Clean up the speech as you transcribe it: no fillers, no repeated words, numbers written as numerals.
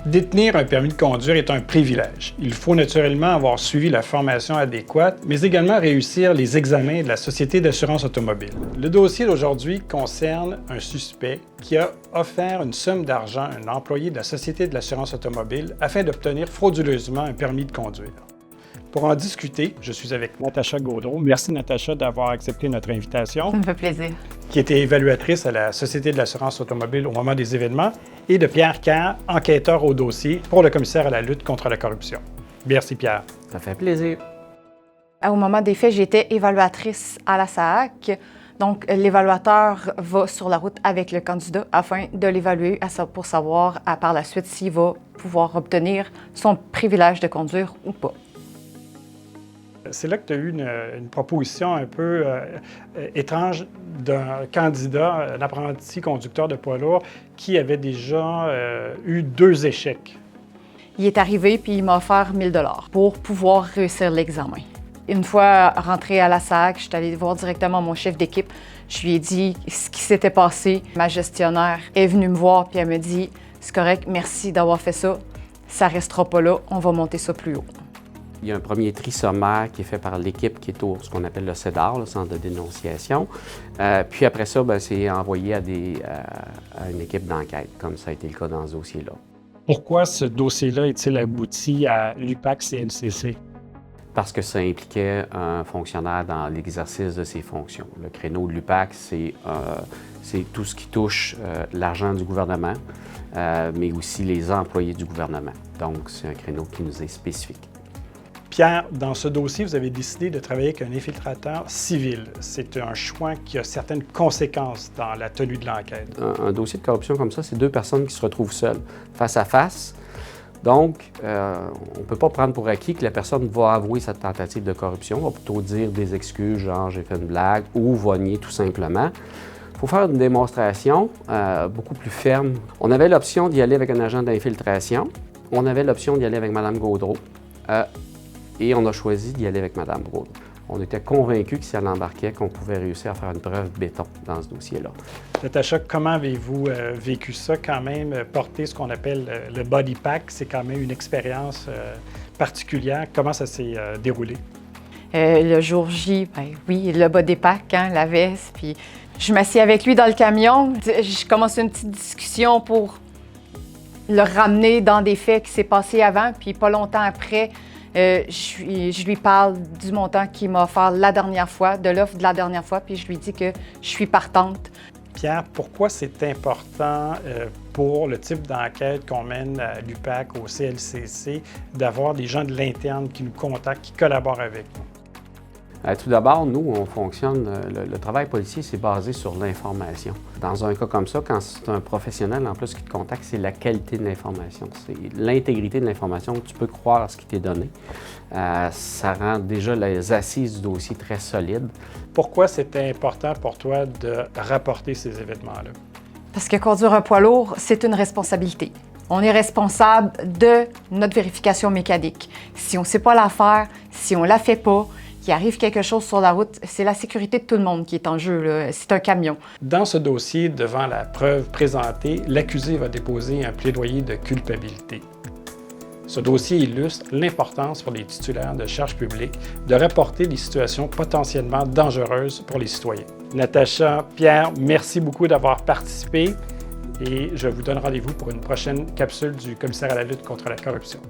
Détenir un permis de conduire est un privilège. Il faut naturellement avoir suivi la formation adéquate, mais également réussir les examens de la Société d'assurance automobile. Le dossier d'aujourd'hui concerne un suspect qui a offert une somme d'argent à un employé de la Société de l'assurance automobile afin d'obtenir frauduleusement un permis de conduire. Pour en discuter, je suis avec Natacha Gaudreau. Merci Natacha d'avoir accepté notre invitation. Ça me fait plaisir. Qui était évaluatrice à la Société de l'assurance automobile au moment des événements, et de Pierre Kerr, enquêteur au dossier pour le commissaire à la lutte contre la corruption. Merci Pierre. Ça fait plaisir. Au moment des faits, j'étais évaluatrice à la SAAC. Donc, l'évaluateur va sur la route avec le candidat afin de l'évaluer pour savoir par la suite s'il va pouvoir obtenir son privilège de conduire ou pas. C'est là que tu as eu une proposition un peu étrange d'un candidat, un apprenti conducteur de poids lourd, qui avait déjà eu 2 échecs. Il est arrivé puis il m'a offert 1 000 $ pour pouvoir réussir l'examen. Une fois rentré à la SAAC, je suis allée voir directement mon chef d'équipe. Je lui ai dit ce qui s'était passé. Ma gestionnaire est venue me voir puis elle me dit « C'est correct, merci d'avoir fait ça. Ça restera pas là, on va monter ça plus haut. » Il y a un premier tri sommaire qui est fait par l'équipe qui est au ce qu'on appelle le CEDAR, le Centre de dénonciation. Puis après ça, c'est envoyé à une équipe d'enquête, comme ça a été le cas dans ce dossier-là. Pourquoi ce dossier-là est-il abouti à l'UPAC-CNCC? Parce que ça impliquait un fonctionnaire dans l'exercice de ses fonctions. Le créneau de l'UPAC, c'est tout ce qui touche l'argent du gouvernement, mais aussi les employés du gouvernement. Donc, c'est un créneau qui nous est spécifique. Pierre, dans ce dossier, vous avez décidé de travailler avec un infiltrateur civil. C'est un choix qui a certaines conséquences dans la tenue de l'enquête. Un dossier de corruption comme ça, c'est 2 personnes qui se retrouvent seules, face à face. Donc, on ne peut pas prendre pour acquis que la personne va avouer sa tentative de corruption, va plutôt dire des excuses, genre « j'ai fait une blague » ou va nier tout simplement. Il faut faire une démonstration beaucoup plus ferme. On avait l'option d'y aller avec un agent d'infiltration. On avait l'option d'y aller avec Mme Gaudreau. Et on a choisi d'y aller avec Mme Gaudreau. On était convaincus que si elle embarquait, qu'on pouvait réussir à faire une preuve béton dans ce dossier-là. Natacha, comment avez-vous vécu ça quand même, porter ce qu'on appelle le body pack? C'est quand même une expérience particulière. Comment ça s'est déroulé? Le jour J, oui, le body pack, la veste, puis je m'assieds avec lui dans le camion. Je commence une petite discussion pour le ramener dans des faits qui s'est passé avant, puis pas longtemps après, je lui parle du montant qu'il m'a offert la dernière fois, de l'offre de la dernière fois, puis je lui dis que je suis partante. Pierre, pourquoi c'est important pour le type d'enquête qu'on mène à l'UPAC, au CLCC, d'avoir des gens de l'interne qui nous contactent, qui collaborent avec nous? Tout d'abord, nous, on fonctionne, le travail policier, c'est basé sur l'information. Dans un cas comme ça, quand c'est un professionnel en plus qui te contacte, c'est la qualité de l'information, c'est l'intégrité de l'information, tu peux croire à ce qui t'est donné. Ça rend déjà les assises du dossier très solides. Pourquoi c'était important pour toi de rapporter ces événements-là? Parce que conduire un poids lourd, c'est une responsabilité. On est responsable de notre vérification mécanique. Si on ne sait pas la faire, si on ne la fait pas, qu'il arrive quelque chose sur la route, c'est la sécurité de tout le monde qui est en jeu. C'est un camion. Dans ce dossier, devant la preuve présentée, l'accusé va déposer un plaidoyer de culpabilité. Ce dossier illustre l'importance pour les titulaires de charges publiques de rapporter des situations potentiellement dangereuses pour les citoyens. Natacha, Pierre, merci beaucoup d'avoir participé et je vous donne rendez-vous pour une prochaine capsule du commissaire à la lutte contre la corruption.